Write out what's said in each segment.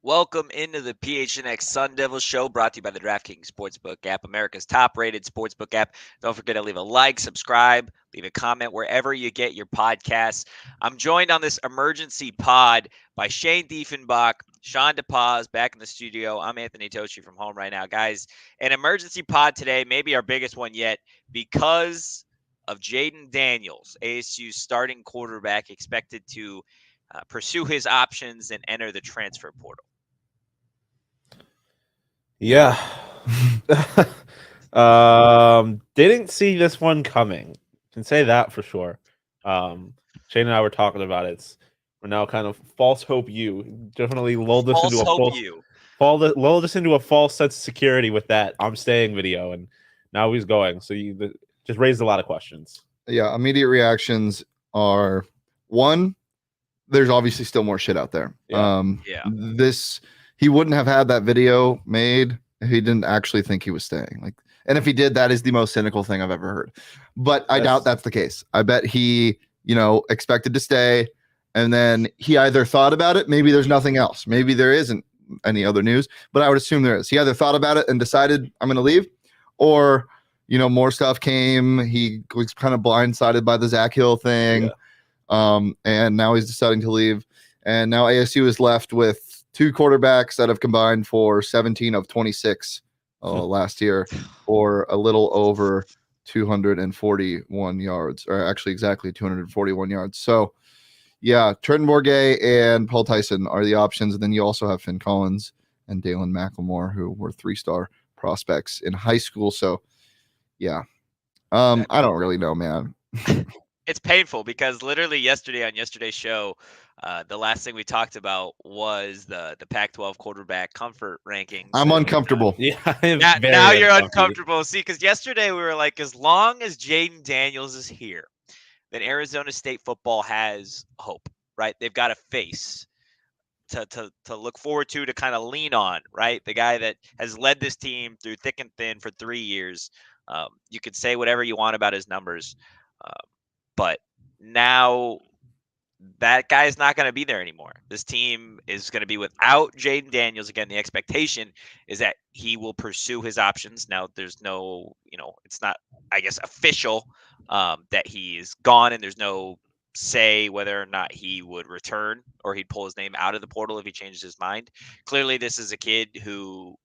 Welcome into the PHNX Sun Devil Show, brought to you by the DraftKings Sportsbook app, America's top-rated sportsbook app. Don't forget to leave a like, subscribe, leave a comment wherever you get your podcasts. I'm joined on this emergency pod by Dieffenbach, Shawn DePaz back in the studio. I'm Anthony Totri from home right now. Guys, an emergency pod today, maybe our biggest one yet, because of Jayden Daniels, ASU's starting quarterback, expected to pursue his options and enter the transfer portal. Yeah. Didn't see this one coming. Can say that for sure. Shane and I were talking about it. We're now kind of false hope you. Definitely lulled us into a false sense of security with that I'm staying video, and now he's going. So you just raised a lot of questions. Yeah, immediate reactions are one, there's obviously still more shit out there. He wouldn't have had that video made if he didn't actually think he was staying. And if he did, that is the most cynical thing I've ever heard. But I doubt that's the case. I bet he, expected to stay, and then he either thought about it. Maybe there's nothing else. Maybe there isn't any other news, but I would assume there is. He either thought about it and decided I'm going to leave, or more stuff came. He was kind of blindsided by the Zach Hill thing, and now he's deciding to leave. And now ASU is left with two quarterbacks that have combined for 17 of 26 last year, for a little over 241 yards, or actually exactly 241 yards. So, yeah, Trenton Bourguet and Paul Tyson are the options. And then you also have Finn Collins and Dalen McLemore, who were 3-star prospects in high school. So, yeah, I don't really know, man. It's painful because literally yesterday on yesterday's show, the last thing we talked about was the Pac-12 quarterback comfort rankings. I'm uncomfortable. Now you're uncomfortable. See, because yesterday we were like, as long as Jayden Daniels is here, then Arizona State football has hope, right? They've got a face to look forward to kind of lean on, right? The guy that has led this team through thick and thin for 3 years. You could say whatever you want about his numbers, but now that guy is not going to be there anymore. This team is going to be without Jayden Daniels. Again, the expectation is that he will pursue his options. Now, there's no, it's not, I guess, official that he is gone, and there's no say whether or not he would return or he'd pull his name out of the portal if he changes his mind. Clearly, this is a kid who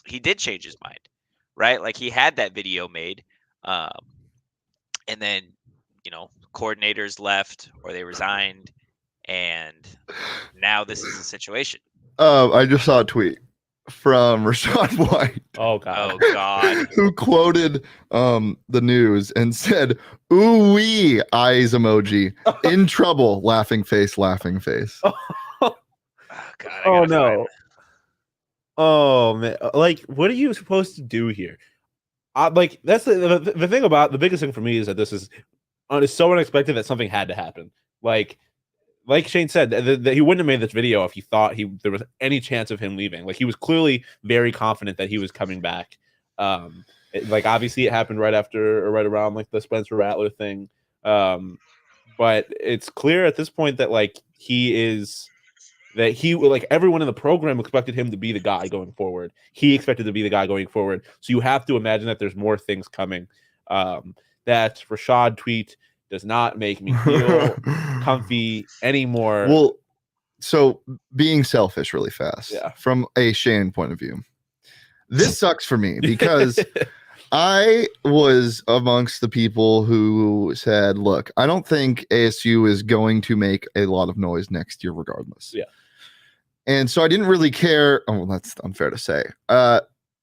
he did change his mind, right? Like, he had that video made, and then coordinators left or they resigned, and now this is the situation. I just saw a tweet from Rachaad White. Oh God. Who quoted the news and said, "Ooh wee, eyes emoji, in trouble, laughing face, laughing face." Oh God. Oh no. Oh man, what are you supposed to do here? That's the thing about the biggest thing for me is that this is so unexpected that something had to happen. Like Shane said, that he wouldn't have made this video if he thought there was any chance of him leaving. Like, he was clearly very confident that he was coming back. Obviously it happened right after or right around the Spencer Rattler thing. But it's clear at this point that everyone in the program expected him to be the guy going forward. He expected to be the guy going forward. So you have to imagine that there's more things coming. That Rachaad tweet does not make me feel comfy anymore. Well, so being selfish really fast, from a Shane point of view, this sucks for me because I was amongst the people who said, look, I don't think ASU is going to make a lot of noise next year regardless. Yeah. And so I didn't really care. Oh, that's unfair to say.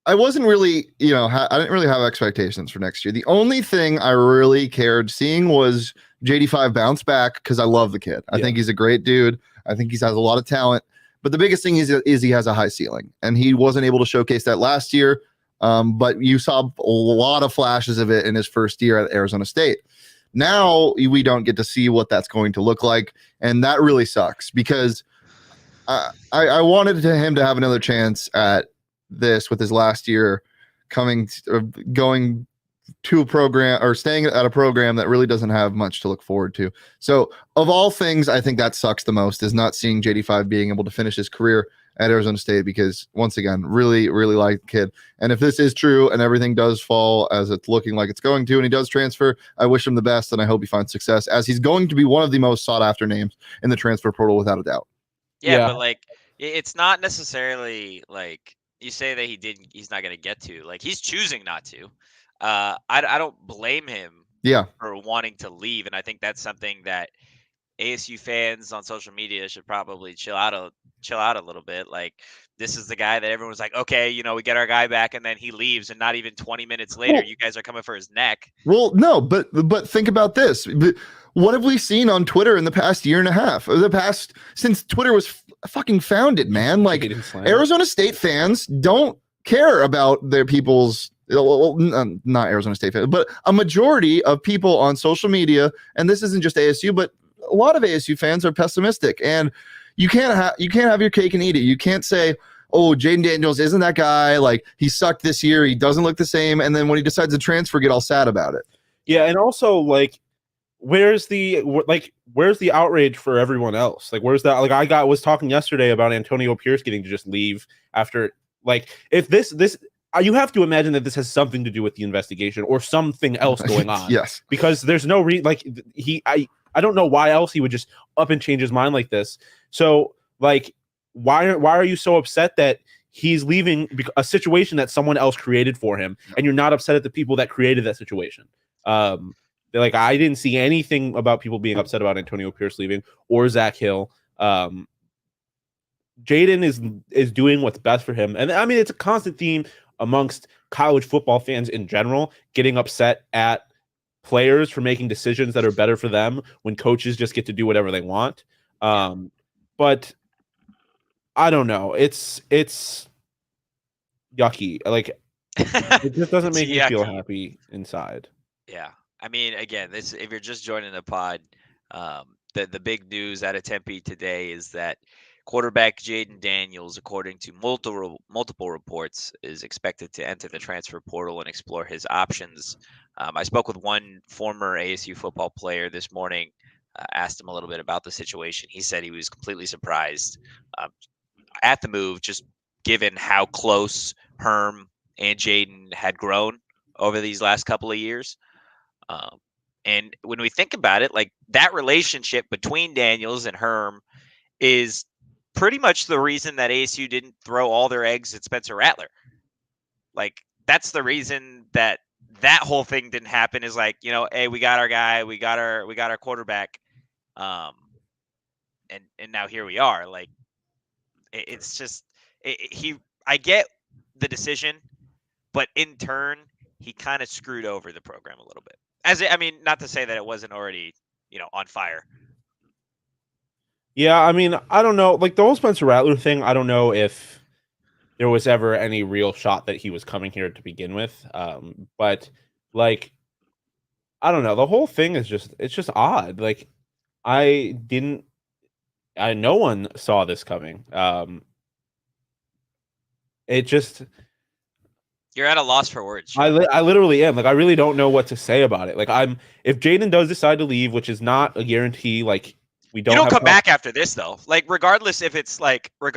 I wasn't really, I didn't really have expectations for next year. The only thing I really cared seeing was JD5 bounce back, because I love the kid. I think he's a great dude. I think he has a lot of talent. But the biggest thing is he has a high ceiling, and he wasn't able to showcase that last year. But you saw a lot of flashes of it in his first year at Arizona State. Now we don't get to see what that's going to look like, and that really sucks, because I wanted him to have another chance at this with his last year going to a program or staying at a program that really doesn't have much to look forward to. So of all things, I think that sucks the most, is not seeing JD5 being able to finish his career at Arizona State because, once again, really, really like the kid. And if this is true and everything does fall as it's looking like it's going to, and he does transfer, I wish him the best, and I hope he finds success, as he's going to be one of the most sought-after names in the transfer portal without a doubt. Yeah, but like, it's not necessarily like you say that he's not going to get to. Like, he's choosing not to. I don't blame him for wanting to leave, and I think that's something that ASU fans on social media should probably chill out a little bit. Like, this is the guy that everyone's like, okay, we get our guy back, and then he leaves, and not even 20 minutes later, you guys are coming for his neck. Well, no, but think about this. What have we seen on Twitter in the past year and a half? Or since Twitter was fucking founded, man. Like, Arizona State fans don't care about their people's. Well, not Arizona State fans, but a majority of people on social media, and this isn't just ASU, but a lot of ASU fans are pessimistic, and you can't have your cake and eat it. You can't say, oh, Jayden Daniels isn't that guy. Like, he sucked this year. He doesn't look the same. And then when he decides to transfer, get all sad about it. Yeah. And also, like, where's the outrage for everyone else? Like, where's that? Like, I was talking yesterday about Antonio Pierce getting to just leave after, like, if this, you have to imagine that this has something to do with the investigation or something else going on. Yes. Because there's no I don't know why else he would just up and change his mind like this. So, like, why are you so upset that he's leaving a situation that someone else created for him, and you're not upset at the people that created that situation? Like, I didn't see anything about people being upset about Antonio Pierce leaving or Zach Hill. Jayden is doing what's best for him, and I mean, it's a constant theme amongst college football fans in general, getting upset at players for making decisions that are better for them when coaches just get to do whatever they want. But I don't know. It's yucky. Like, it just doesn't make me feel happy inside. Yeah. I mean, again, if you're just joining the pod, the big news out of Tempe today is that quarterback Jayden Daniels, according to multiple reports, is expected to enter the transfer portal and explore his options. I spoke with one former ASU football player this morning, asked him a little bit about the situation. He said he was completely surprised at the move, just given how close Herm and Jayden had grown over these last couple of years. And when we think about it, like, that relationship between Daniels and Herm is pretty much the reason that ASU didn't throw all their eggs at Spencer Rattler. Like, that's the reason that whole thing didn't happen, is like, hey, we got our guy, we got our quarterback. And now here we are. Like, it's just, I get the decision, but in turn, he kind of screwed over the program a little bit. Not to say that it wasn't already, on fire. Yeah, I mean, I don't know. Like, the whole Spencer Rattler thing, I don't know if there was ever any real shot that he was coming here to begin with. But, like, I don't know. The whole thing is it's just odd. Like, no one saw this coming. It just... You're at a loss for words. I literally am. Like, I really don't know what to say about it. Like, if Jayden does decide to leave, which is not a guarantee, like, you don't come back after this, though. Like, regardless if it's like, of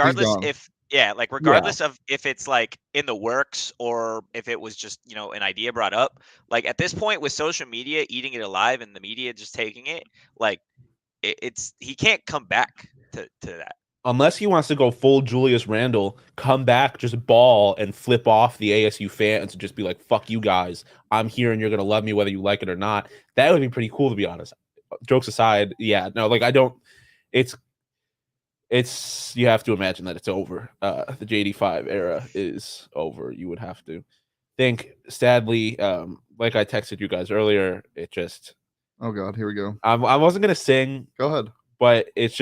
if it's like in the works or if it was just, an idea brought up. Like, at this point with social media eating it alive and the media just taking it, like, he can't come back to that. Unless he wants to go full Julius Randle, come back, just ball and flip off the ASU fans and just be like, fuck you guys. I'm here and you're going to love me whether you like it or not. That would be pretty cool, to be honest. Jokes aside, yeah, no, like, I don't, it's, you have to imagine that it's over. The JD5 era is over. You would have to think, sadly, like I texted you guys earlier, it just. Oh God, here we go. I wasn't going to sing. Go ahead. But it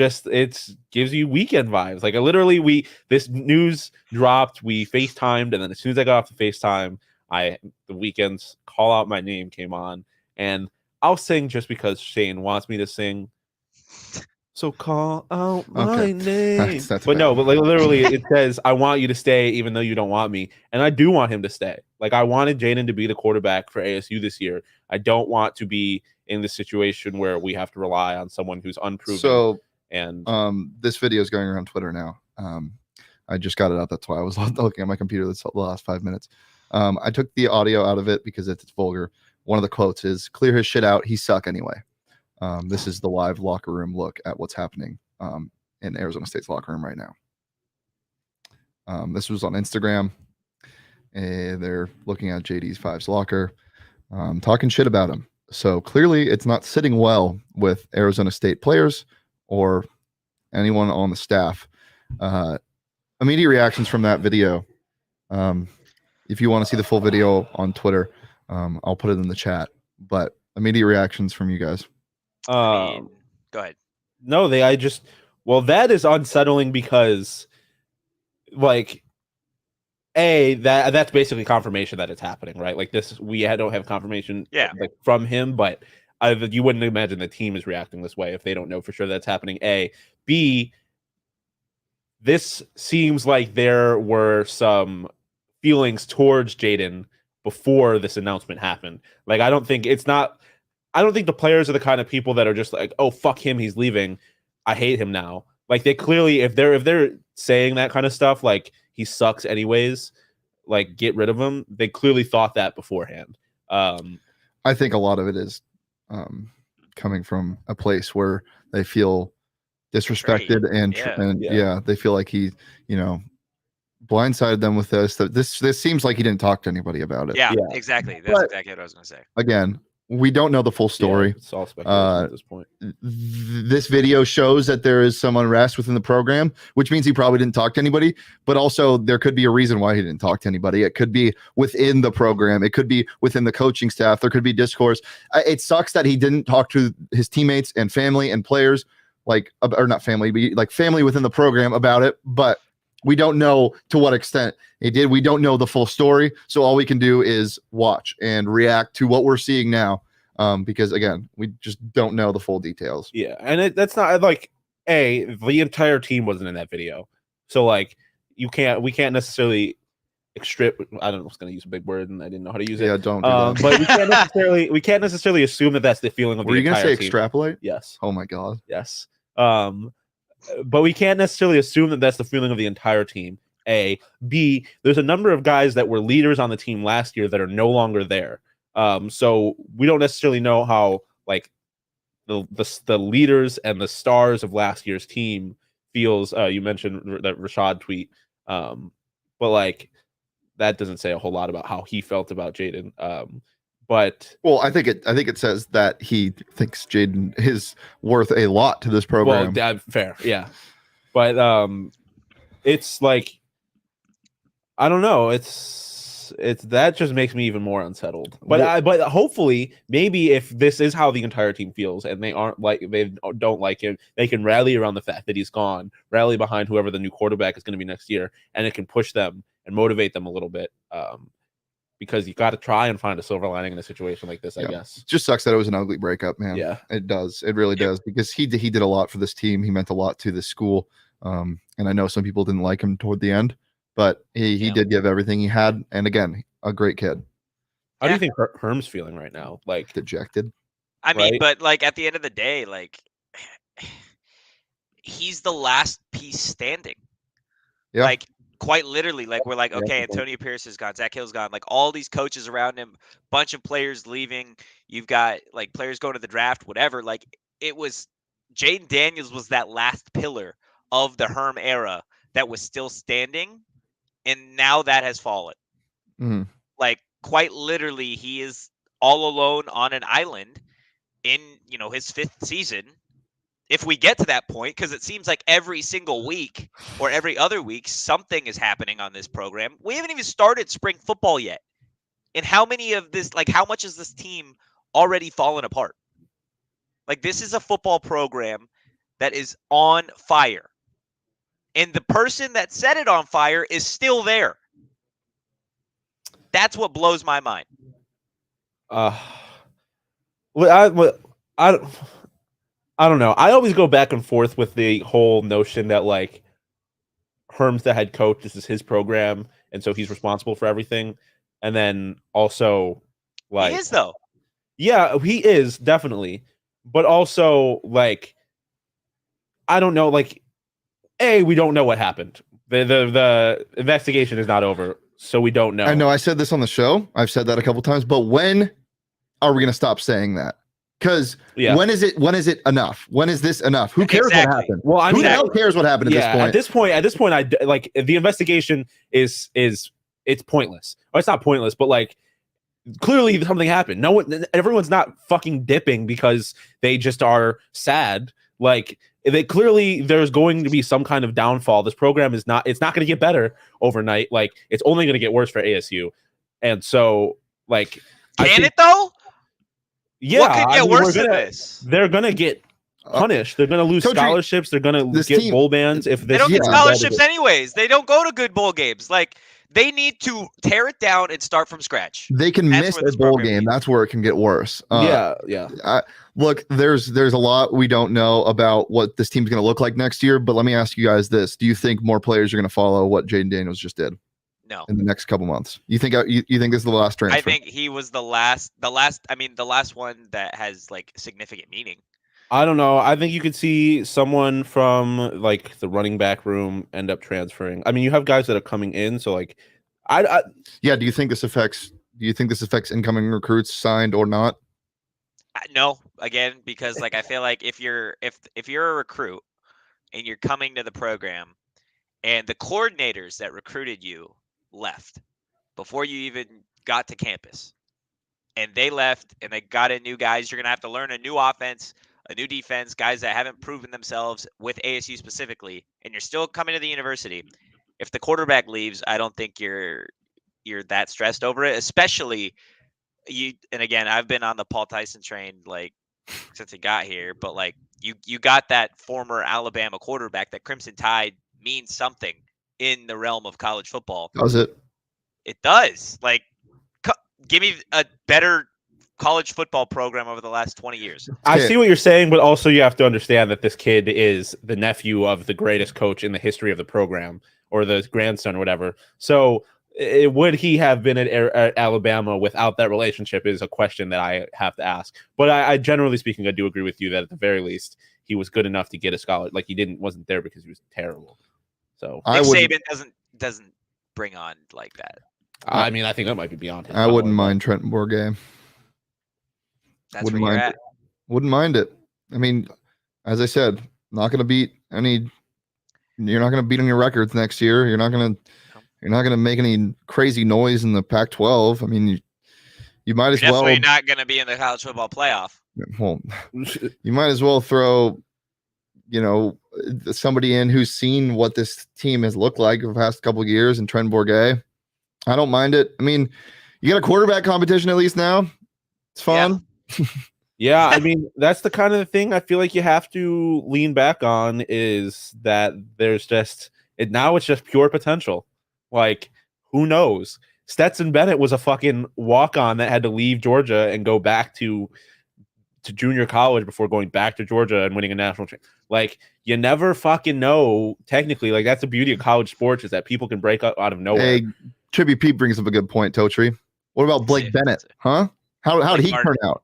gives you weekend vibes. Like, literally, this news dropped, we FaceTimed, and then as soon as I got off the FaceTime, the Weeknd's Call Out My Name came on, and I'll sing just because Shane wants me to sing. So call out my name. That's but no, but like, literally, it says, I want you to stay even though you don't want me. And I do want him to stay. Like, I wanted Jayden to be the quarterback for ASU this year. I don't want to be in the situation where we have to rely on someone who's unproven. So, and this video is going around Twitter now. I just got it out. That's why I was looking at my computer the last 5 minutes. I took the audio out of it because it's vulgar. One of the quotes is, "Clear his shit out. He suck anyway." This is the live locker room look at what's happening in Arizona State's locker room right now. This was on Instagram. They're looking at JD5's locker, talking shit about him. So clearly it's not sitting well with Arizona State players or anyone on the staff. Immediate reactions from that video. If you want to see the full video on Twitter, I'll put it in the chat. But immediate reactions from you guys. Go ahead. No, that is unsettling because, like, that's basically confirmation that it's happening, right? Like this, we don't have confirmation like, from him, but you wouldn't imagine the team is reacting this way if they don't know for sure that's happening. A, B, this seems like there were some feelings towards Jayden before this announcement happened. Like, I don't think the players are the kind of people that are just like, oh, fuck him, he's leaving, I hate him now. Like, they clearly, if they're saying that kind of stuff, like he sucks anyways, like get rid of him, they clearly thought that beforehand. I think a lot of it is coming from a place where they feel disrespected and they feel like he, blindsided them with this. That this seems like he didn't talk to anybody about it. Yeah. Exactly. That's exactly what I was going to say. Again, we don't know the full story. It's all speculation at this point. This video shows that there is some unrest within the program, which means he probably didn't talk to anybody, but also there could be a reason why he didn't talk to anybody. It could be within the program. It could be within the coaching staff. There could be discourse. It sucks that he didn't talk to his teammates and family and players, or not family, but like family within the program about it. But we don't know to what extent he did. We don't know the full story. So all we can do is watch and react to what we're seeing now. Because again, we just don't know the full details. Yeah. And that's not like, the entire team wasn't in that video. So like we can't necessarily extract. I don't know, I was going to use a big word and I didn't know how to use it. Yeah, don't do that. But we can't necessarily assume that that's the feeling of the entire team. Were you going to say extrapolate? Yes. Oh my God. Yes. But we can't necessarily assume that that's the feeling of the entire team. A. B. There's a number of guys that were leaders on the team last year that are no longer there. So we don't necessarily know how like the leaders and the stars of last year's team feels. You mentioned that Rashad tweet, but like that doesn't say a whole lot about how he felt about Jayden. But I think it says that he thinks Jayden is worth a lot to this program. Well, fair, yeah. But it's like, I don't know. It's that just makes me even more unsettled. But but hopefully, maybe if this is how the entire team feels and they don't like him, they can rally around the fact that he's gone, rally behind whoever the new quarterback is going to be next year, and it can push them and motivate them a little bit. Because you got to try and find a silver lining in a situation like this, I guess. Just sucks that it was an ugly breakup, man. Yeah, it does. It really does, because he did a lot for this team. He meant a lot to this school. And I know some people didn't like him toward the end, but he did give everything he had. And again, a great kid. How do you think Herm's feeling right now? Like dejected. I mean, but like at the end of the day, like he's the last piece standing. Yeah. Like quite literally, like we're like, okay, Antonio Pierce is gone, Zach Hill's gone, like all these coaches around him, bunch of players leaving. You've got like players going to the draft, whatever. Like it was Jayden Daniels was that last pillar of the Herm era that was still standing, and now that has fallen. Mm-hmm. Like quite literally, he is all alone on an island in his 5th season. If we get to that point, because it seems like every single week or every other week, something is happening on this program. We haven't even started spring football yet. And how much is this team already fallen apart? Like, this is a football program that is on fire. And the person that set it on fire is still there. That's what blows my mind. I don't know. I always go back and forth with the whole notion that like Herm's the head coach. This is his program, and so he's responsible for everything. And then also, like, he is though. Yeah, he is definitely. But also, like, I don't know. Like, we don't know what happened The investigation is not over, so we don't know. I know I said this on the show. I've said that a couple times, but when are we going to stop saying that? Because when is it enough? When is this enough? Who cares what happened? Well, I mean, who the hell cares what happened at this point? At this point, I like the investigation is it's pointless. Or it's not pointless, but like clearly something happened. Everyone's not fucking dipping because they just are sad. Like there's going to be some kind of downfall. This program it's not going to get better overnight. Like it's only going to get worse for ASU. And so like, can it though? Yeah, what could get worse than this? They're gonna get punished. They're gonna lose scholarships. They're gonna get bowl bans if they don't get scholarships anyways. They don't go to good bowl games. Like they need to tear it down and start from scratch. They can miss a bowl game. That's where it can get worse. Look, there's a lot we don't know about what this team's gonna look like next year. But let me ask you guys this: do you think more players are gonna follow what Jayden Daniels just did? No. In the next couple months, you think this is the last transfer? I think he was the last one that has like significant meaning. I don't know. I think you could see someone from like the running back room end up transferring. I mean, you have guys that are coming in, so like, do you think this affects incoming recruits signed or not? No, again, because like I feel like if you're a recruit and you're coming to the program, and the coordinators that recruited you left before you even got to campus, and they left and they got in new guys, you're going to have to learn a new offense, a new defense, guys that haven't proven themselves with ASU specifically, and you're still coming to the university. If the quarterback leaves, I don't think you're that stressed over it, especially you. And again, I've been on the Paul Tyson train like since he got here, but like you got that former Alabama quarterback. That Crimson Tide means something in the realm of college football. Does it? It does. Like, give me a better college football program over the last 20 years. I see what you're saying, but also you have to understand that this kid is the nephew of the greatest coach in the history of the program, or the grandson or whatever. So would he have been at Alabama without that relationship is a question that I have to ask. But I generally speaking, I do agree with you that at the very least, he was good enough to get a scholarship. Like wasn't there because he was terrible. So Nick Saban doesn't bring on like that. I mean, I think that might be beyond him. I wouldn't mind Trenton Bourguet. That's where you're at. Wouldn't mind it. I mean, as I said, not going to beat any. You're not going to beat any records next year. You're not going to make any crazy noise in the Pac-12. I mean, you might as well. Definitely not going to be in the college football playoff. Well, you might as well throw, somebody in who's seen what this team has looked like over the past couple of years, and Trenton Bourguet. I don't mind it. I mean, you got a quarterback competition at least now. It's fun. Yeah, I mean, that's the kind of thing I feel like you have to lean back on, is that there's just now it's just pure potential. Like, who knows? Stetson Bennett was a fucking walk-on that had to leave Georgia and go back to junior college before going back to Georgia and winning a national championship. Like, you never fucking know. Technically, like, that's the beauty of college sports, is that people can break up out of nowhere. Hey, Tribby Pete brings up a good point, Totri. What about Blake Bennett? Huh? How did he turn out?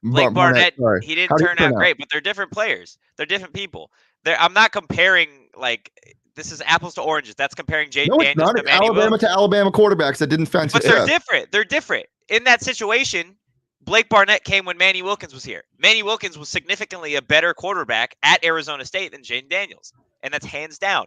Blake Barnett, he didn't turn out great, but they're different players. They're different people. I'm not comparing, like, this is apples to oranges. That's comparing Jayden Daniels to Manny Alabama to Alabama quarterbacks that didn't fancy. But they're different. They're different. In that situation, Blake Barnett came when Manny Wilkins was here. Manny Wilkins was significantly a better quarterback at Arizona State than Jayden Daniels, and that's hands down.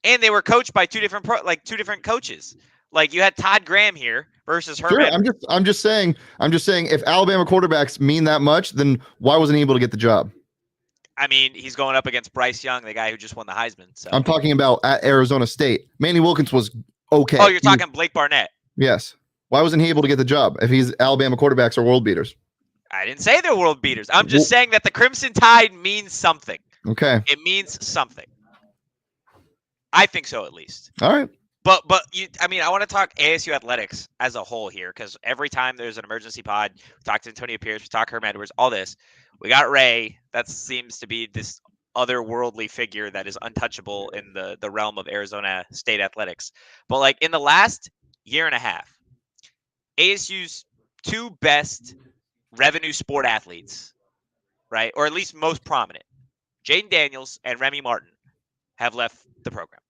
And they were coached by two different coaches. Like, you had Todd Graham here versus Herm. Sure, I'm just saying if Alabama quarterbacks mean that much, then why wasn't he able to get the job? I mean, he's going up against Bryce Young, the guy who just won the Heisman. So I'm talking about at Arizona State. Manny Wilkins was okay. Oh, you're talking Blake Barnett. Yes. Why wasn't he able to get the job if he's Alabama quarterbacks are world beaters? I didn't say they're world beaters. I'm just saying that the Crimson Tide means something. Okay. It means something. I think so, at least. All right. But I want to talk ASU Athletics as a whole here, because every time there's an emergency pod, we talk to Antonio Pierce, we talk Herm Edwards, all this. We got Ray. That seems to be this otherworldly figure that is untouchable in the realm of Arizona State athletics. But like in the last year and a half, ASU's two best revenue sport athletes, right, or at least most prominent, Jayden Daniels and Remy Martin have left the program.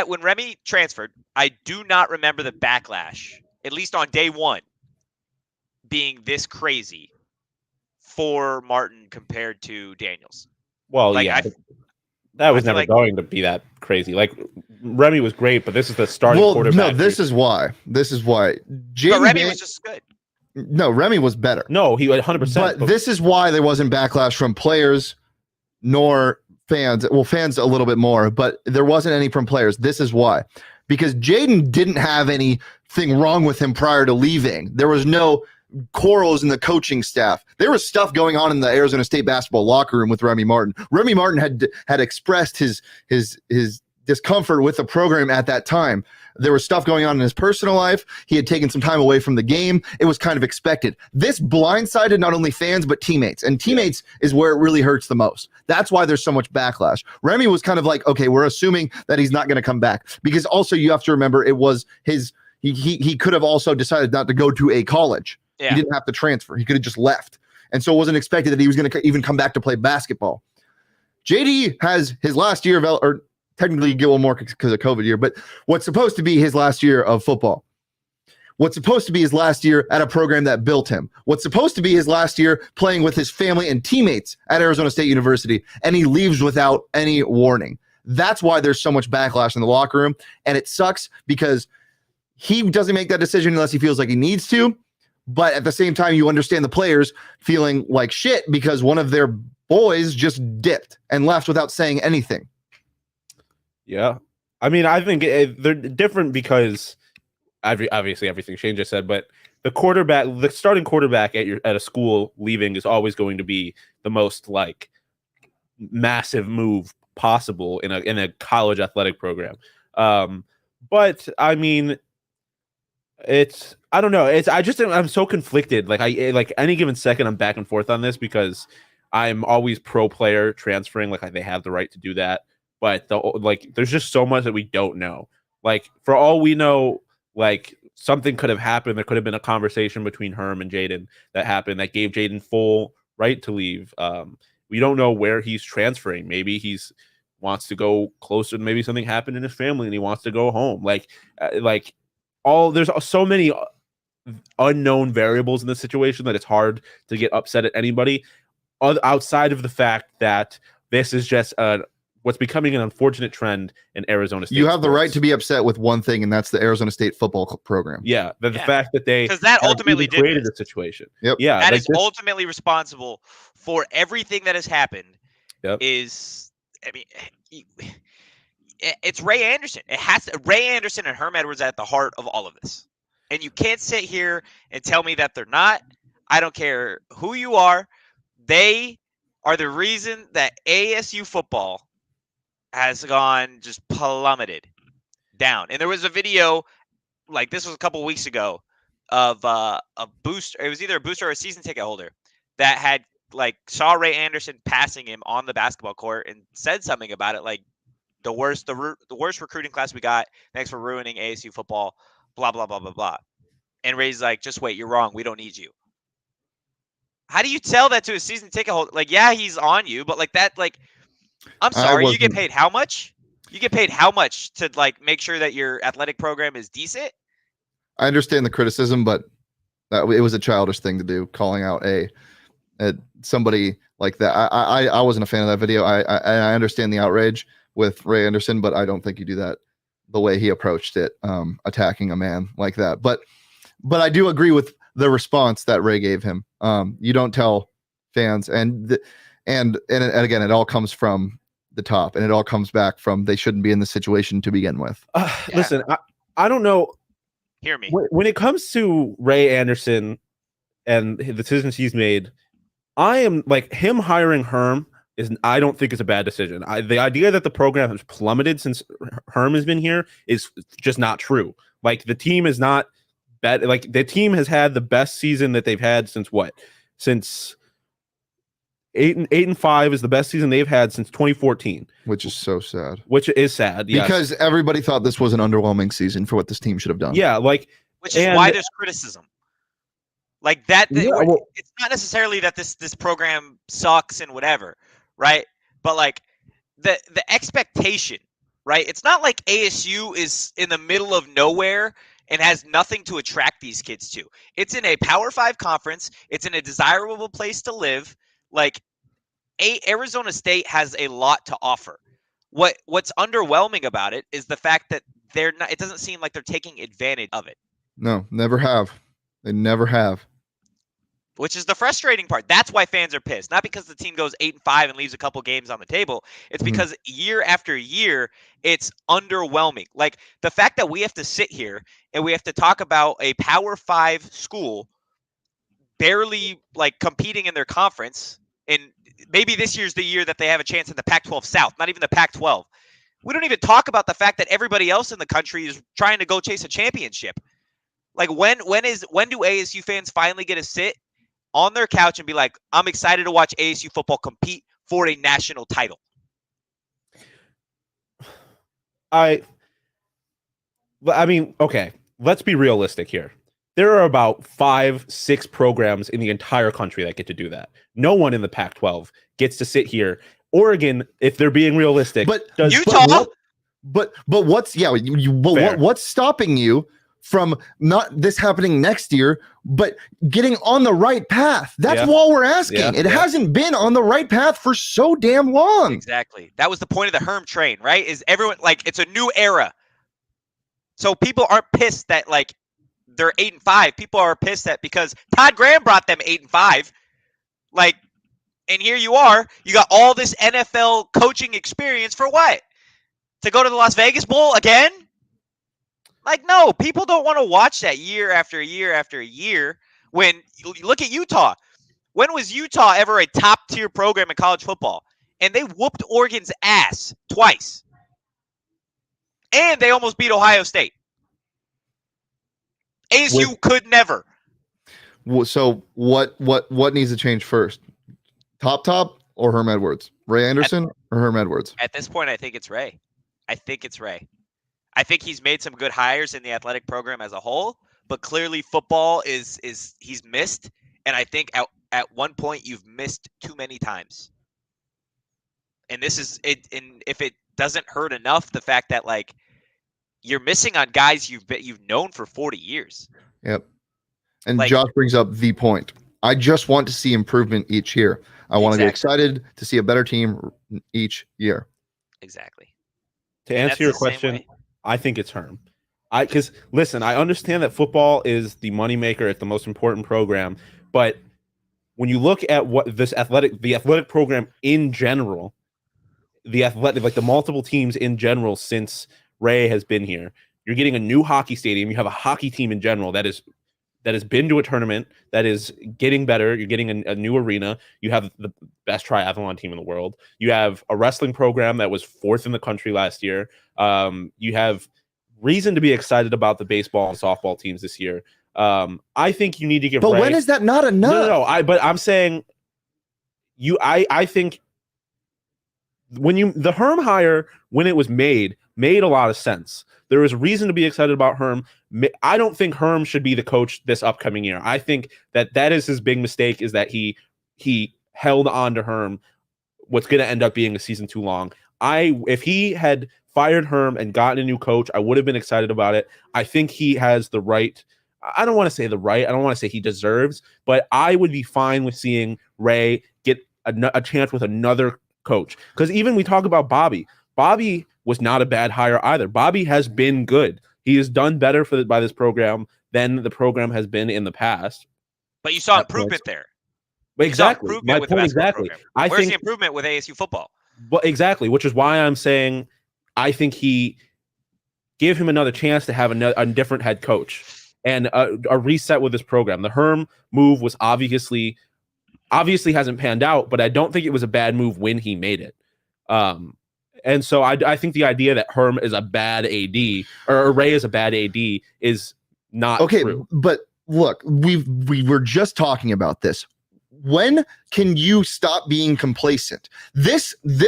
When Remy transferred, I do not remember the backlash, at least on day one, being this crazy for Martin compared to Daniels. Well, that was never going to be that crazy. Like, Remy was great, but this is the starting quarterback. No, this is why. But Remy was just good. No, Remy was better. No, he 100%. But this is why there wasn't backlash from players nor fans. Well, fans a little bit more, but there wasn't any from players. This is why. Because Jayden didn't have anything wrong with him prior to leaving. There was no quarrels in the coaching staff. There was stuff going on in the Arizona State basketball locker room with Remy Martin. Remy Martin had expressed his discomfort with the program at that time. There was stuff going on in his personal life. He had taken some time away from the game. It was kind of expected. This blindsided not only fans, but teammates. And teammates is where it really hurts the most. That's why there's so much backlash. Remy was kind of like, okay, we're assuming that he's not going to come back. Because also you have to remember it was he could have also decided not to go to a college. Yeah. He didn't have to transfer. He could have just left. And so it wasn't expected that he was going to even come back to play basketball. JD has his last year or technically you get one more because of COVID year, but what's supposed to be his last year of football. What's supposed to be his last year at a program that built him. What's supposed to be his last year playing with his family and teammates at Arizona State University. And he leaves without any warning. That's why there's so much backlash in the locker room. And it sucks because he doesn't make that decision unless he feels like he needs to. But at the same time, you understand the players feeling like shit because one of their boys just dipped and left without saying anything. Yeah. I mean, I think they're different because obviously everything Shane just said, but the starting quarterback at a school leaving is always going to be the most like massive move possible in a college athletic program. But I mean, I don't know. I'm so conflicted. Like any given second, I'm back and forth on this because I'm always pro player transferring. Like they have the right to do that, but there's just so much that we don't know. Like for all we know, like something could have happened. There could have been a conversation between Herm and Jayden that happened that gave Jayden full right to leave. We don't know where he's transferring. Maybe he's wants to go closer. Maybe something happened in his family and he wants to go home. There's so many unknown variables in this situation that it's hard to get upset at anybody outside of the fact that this is just what's becoming an unfortunate trend in Arizona State. You have the right to be upset with one thing, and that's the Arizona State football program. Yeah, the fact that because that ultimately created the situation. Yep. Yeah, that is ultimately responsible for everything that has happened. Yep. It's Ray Anderson. Ray Anderson and Herm Edwards at the heart of all of this. And you can't sit here and tell me that they're not. I don't care who you are. They are the reason that ASU football has gone just plummeted down. And there was a video, like this was a couple weeks ago, of a booster. It was either a booster or a season ticket holder that had saw Ray Anderson passing him on the basketball court and said something about it, like the worst recruiting class we got. Thanks for ruining ASU football. Blah blah blah blah blah. And Ray's like, just wait, you're wrong. We don't need you. How do you tell that to a season ticket holder? Like, yeah, he's on you, but I'm sorry, you get paid how much? You get paid how much to make sure that your athletic program is decent? I understand the criticism, but it was a childish thing to do, calling out somebody like that. I wasn't a fan of that video. I understand the outrage with Ray Anderson, but I don't think you do that the way he approached it, attacking a man like that. But I do agree with the response that Ray gave him. You don't tell fans, and again, it all comes from the top, and it all comes back from they shouldn't be in the situation to begin with. Listen, I don't know. Hear me. When it comes to Ray Anderson and the decisions he's made, I am like him hiring Herm. I don't think it's a bad decision. The idea that the program has plummeted since Herm has been here is just not true. Like the team is not bad. Like the team has had the best season that they've had since 8-5 is the best season they've had since 2014, which is so sad. Which is sad, yes. Because everybody thought this was an underwhelming season for what this team should have done. Yeah, which is why there's criticism. Like that. Yeah, well, it's not necessarily that this program sucks and whatever, right? But like the expectation, right? It's not like ASU is in the middle of nowhere and has nothing to attract these kids to. It's in a Power 5 conference. It's in a desirable place to live. Like Arizona State has a lot to offer. What's underwhelming about it is the fact that they're not. It doesn't seem like they're taking advantage of it. No, never have. They never have. Which is the frustrating part. That's why fans are pissed. Not because the team goes 8-5 and leaves a couple games on the table. It's because year after year, it's underwhelming. Like the fact that we have to sit here and we have to talk about a Power 5 school barely like competing in their conference, and maybe this year's the year that they have a chance in the Pac-12 South, not even the Pac-12. We don't even talk about the fact that everybody else in the country is trying to go chase a championship. Like when do ASU fans finally get to sit on their couch and be like, I'm excited to watch ASU football compete for a national title? I mean, okay, let's be realistic here. There are about 5-6 programs in the entire country that get to do that. No one in the Pac-12 gets to sit here. Oregon, if they're being realistic, does Utah. But what's what's stopping you from not this happening next year, but getting on the right path? That's all we're asking. It hasn't been on the right path for so damn long. Exactly. That was the point of the Herm train, right? Is everyone like, it's a new era. So people aren't pissed that like they're 8-5. People are pissed that because Todd Graham brought them 8-5. Like, and here you are. You got all this NFL coaching experience for what? To go to the Las Vegas Bowl again? Like, no, people don't want to watch that year after year after year. When you look at Utah, when was Utah ever a top-tier program in college football? And they whooped Oregon's ass twice. And they almost beat Ohio State. ASU could never. So what needs to change first? Top or Herm Edwards? Ray Anderson or Herm Edwards? At this point, I think it's Ray. I think he's made some good hires in the athletic program as a whole, but clearly football is he's missed, and I think at one point you've missed too many times. And this is it. And if it doesn't hurt enough, the fact that like you're missing on guys you've known for 40 years. Yep. And like, Josh brings up the point. I just want to see improvement each year. I want to get excited to see a better team each year. Exactly. To answer your question, I think it's Herm. Because listen, I understand that football is the moneymaker, it's the most important program, but when you look at what the athletic program in general, the multiple teams in general since Ray has been here, you're getting a new hockey stadium. You have a hockey team in general that has been to a tournament, that is getting better. You're getting a new arena. You have the best triathlon team in the world. You have a wrestling program that was 4th in the country last year. You have reason to be excited about the baseball and softball teams this year. I think you need to give. But Ray, when is that not enough? No. But I'm saying I think the Herm hire, when it was made a lot of sense. There is reason to be excited about Herm. I don't think Herm should be the coach this upcoming year. I think that is his big mistake, is that he held on to Herm, what's going to end up being a season too long. If he had fired Herm and gotten a new coach, I would have been excited about it. I think he has the right. I don't want to say the right. I don't want to say he deserves, but I would be fine with seeing Ray get a chance with another coach. Because even we talk about Bobby. Bobby was not a bad hire either. Bobby has been good. He has done better by this program than the program has been in the past. But you saw improvement there. Exactly. My point exactly. Where's the improvement with ASU football? Well, exactly, which is why I'm saying I think he give him another chance to have a different head coach and a reset with this program. The Herm move was obviously hasn't panned out, but I don't think it was a bad move when he made it. And so I think the idea that Herm is a bad AD or Ray is a bad AD is not true. But look, we were just talking about this. When can you stop being complacent?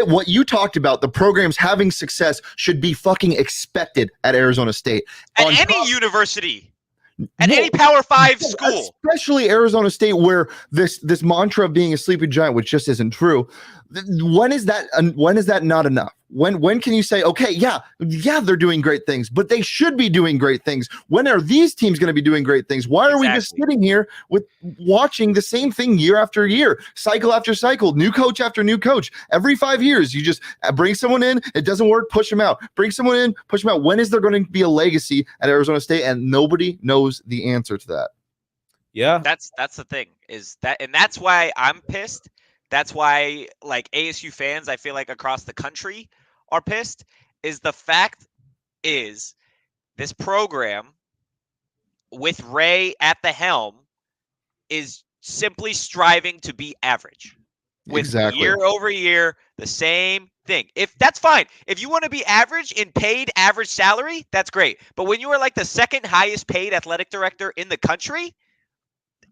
What you talked about, the program's having success should be fucking expected at Arizona State. At any university. at any Power 5 school, especially Arizona State, where this mantra of being a sleeping giant, which just isn't true. When is that not enough? When can you say, okay, yeah, they're doing great things, but they should be doing great things? When are these teams going to be doing great things? Why are we just sitting here with watching the same thing year after year, cycle after cycle, new coach after new coach? Every 5 years, you just bring someone in, it doesn't work, push them out. Bring someone in, push them out. When is there going to be a legacy at Arizona State? And nobody knows the answer to that. Yeah, that's the thing, is that, and that's why I'm pissed. That's why, like, ASU fans, I feel like across the country are pissed, is the fact is this program with Ray at the helm is simply striving to be average. With year over year, the same thing. If that's fine. If you want to be average in paid average salary, that's great. But when you are like the second highest paid athletic director in the country,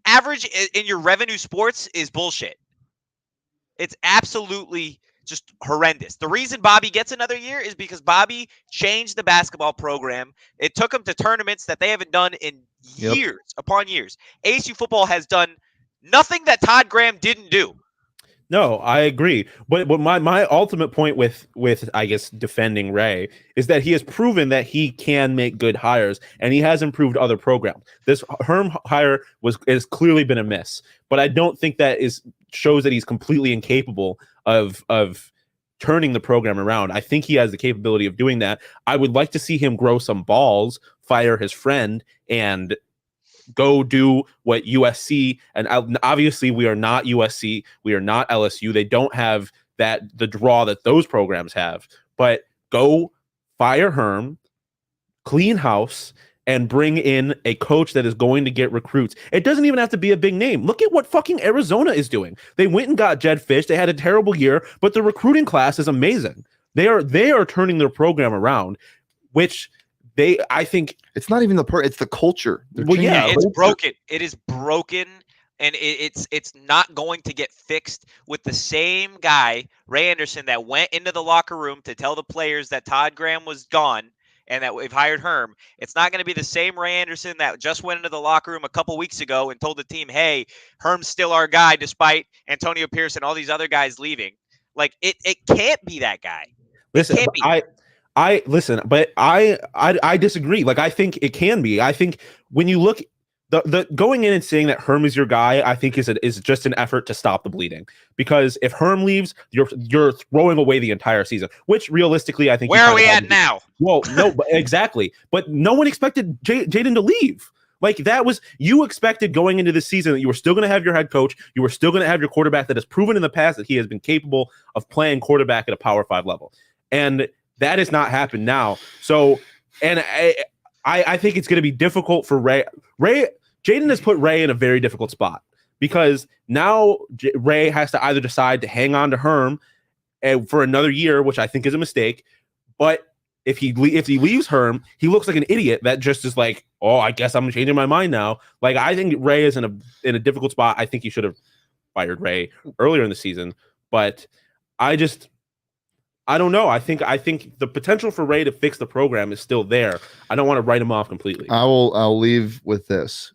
average in your revenue sports is bullshit. It's absolutely just horrendous. The reason Bobby gets another year is because Bobby changed the basketball program. It took them to tournaments that they haven't done in years upon years. ASU football has done nothing that Todd Graham didn't do. No, I agree. But my ultimate point with I guess defending Ray is that he has proven that he can make good hires, and he has improved other programs. This Herm hire has clearly been a miss, but I don't think that shows that he's completely incapable of turning the program around. I think he has the capability of doing that. I would like to see him grow some balls, fire his friend, and go do what USC, and obviously we are not USC, we are not LSU. They don't have the draw that those programs have. But go fire Herm, clean house, and bring in a coach that is going to get recruits. It doesn't even have to be a big name. Look at what fucking Arizona is doing. They went and got Jed Fish. They had a terrible year, but the recruiting class is amazing. They are turning their program around, which I think it's not even it's the culture. It's broken. It is broken, and it's not going to get fixed with the same guy, Ray Anderson, that went into the locker room to tell the players that Todd Graham was gone and that we've hired Herm. It's not going to be the same Ray Anderson that just went into the locker room a couple weeks ago and told the team, hey, Herm's still our guy despite Antonio Pierce and all these other guys leaving. Like, it can't be that guy. Listen, but I disagree. Like, I think it can be. I think when you look the going in and saying that Herm is your guy, I think is just an effort to stop the bleeding. Because if Herm leaves, you're throwing away the entire season. Which realistically, I think where are we at now? Well, no, exactly. But no one expected Jayden to leave. Like, you expected going into the season that you were still going to have your head coach, you were still going to have your quarterback that has proven in the past that he has been capable of playing quarterback at a Power 5 level. And that has not happened now. So, and I think it's going to be difficult for Ray. Jayden has put Ray in a very difficult spot because now Ray has to either decide to hang on to Herm for another year, which I think is a mistake. But if he leaves Herm, he looks like an idiot that just is like, oh, I guess I'm changing my mind now. Like, I think Ray is in a difficult spot. I think he should have fired Ray earlier in the season, but I don't know. I think the potential for Ray to fix the program is still there. I don't want to write him off completely. I'll leave with this.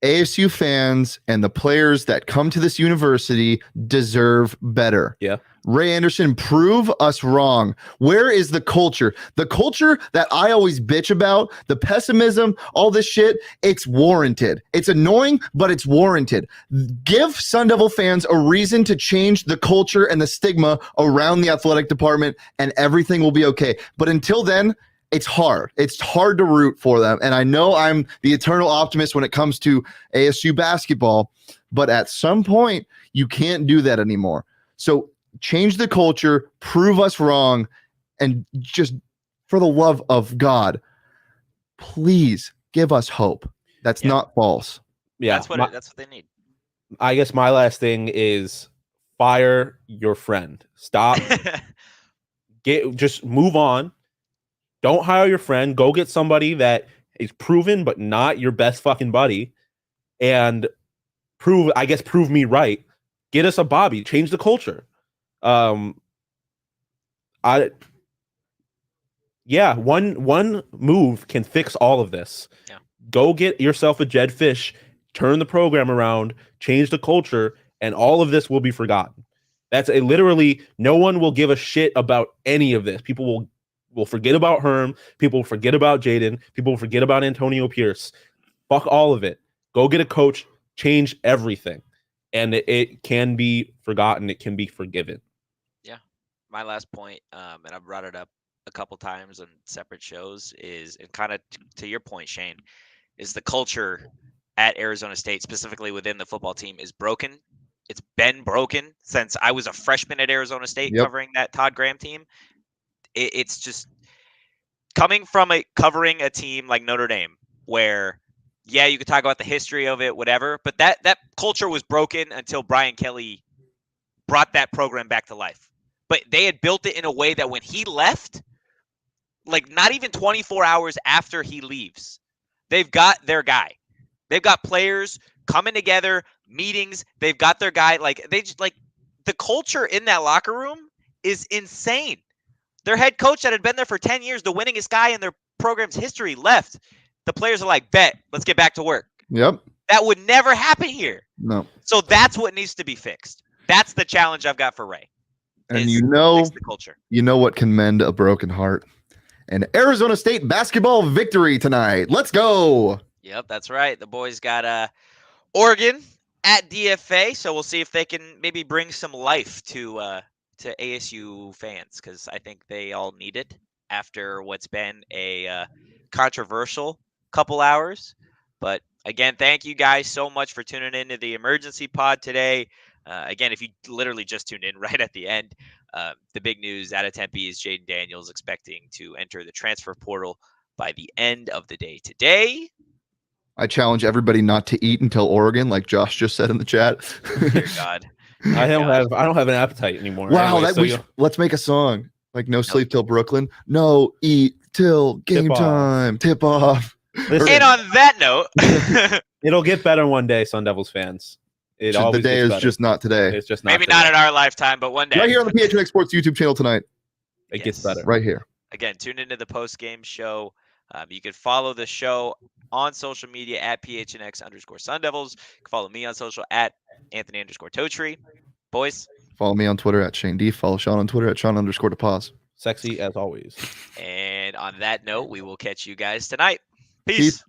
ASU fans and the players that come to this university deserve better. Yeah. Ray Anderson, prove us wrong. Where is the culture? The culture that I always bitch about, the pessimism, all this shit, it's warranted. It's annoying, but it's warranted. Give Sun Devil fans a reason to change the culture and the stigma around the athletic department, and everything will be okay. But until then, it's hard. It's hard to root for them. And I know I'm the eternal optimist when it comes to ASU basketball, but at some point, you can't do that anymore. So change the culture, prove us wrong, and just for the love of God, please give us hope. That's not false. Yeah, that's what they need. I guess my last thing is fire your friend. Stop. Just move on. Don't hire your friend. Go get somebody that is proven but not your best fucking buddy, and prove me right. Get us a Bobby. Change the culture. One move can fix all of this. Yeah. Go get yourself a Jed Fish, turn the program around, change the culture, and all of this will be forgotten. That's literally no one will give a shit about any of this. People will forget about Herm. People will forget about Jayden. People will forget about Antonio Pierce. Fuck all of it. Go get a coach, change everything. And it can be forgotten. It can be forgiven. Yeah. My last point, and I've brought it up a couple times on separate shows, is, and kind of to your point, Shane, is the culture at Arizona State, specifically within the football team, is broken. It's been broken since I was a freshman at Arizona State covering that Todd Graham team. It's just coming from covering a team like Notre Dame, where, yeah, you could talk about the history of it, whatever, but that culture was broken until Brian Kelly brought that program back to life. But they had built it in a way that when he left, like not even 24 hours after he leaves, they've got their guy. They've got players coming together, meetings. They've got their guy. Like they just, like, the culture in that locker room is insane. Their head coach that had been there for 10 years, the winningest guy in their program's history, left. The players are like, bet, let's get back to work. Yep. That would never happen here. No. So that's what needs to be fixed. That's the challenge I've got for Ray. And fix the culture. You know what can mend a broken heart? An Arizona State basketball victory tonight. Let's go. Yep, that's right. The boys got Oregon at DFA, so we'll see if they can maybe bring some life to ASU fans, because I think they all need it after what's been a controversial couple hours. But again, thank you guys so much for tuning into the emergency pod today. Again, if you literally just tuned in right at the end, the big news out of Tempe is Jayden Daniels expecting to enter the transfer portal by the end of the day today. I challenge everybody not to eat until Oregon, like Josh just said in the chat. Dear God. I don't have an appetite anymore. Wow, Anyway, let's make a song. Like no sleep till Brooklyn. No eat till game time. Tip off. Listen, and on that note, it'll get better one day, Sun Devils fans. The day is just not today. It's just not maybe today. not in our lifetime, but one day. Right here on the PHNX Sports YouTube channel tonight. It gets better. Right here. Again, tune into the post-game show. You can follow the show on social media at PHNX_Sun Devils. You can follow me on social at Anthony_Totri. Boys. Follow me on Twitter at Shane D. Follow Shawn on Twitter at Shawn_DePaz. Sexy as always. And on that note, we will catch you guys tonight. Peace.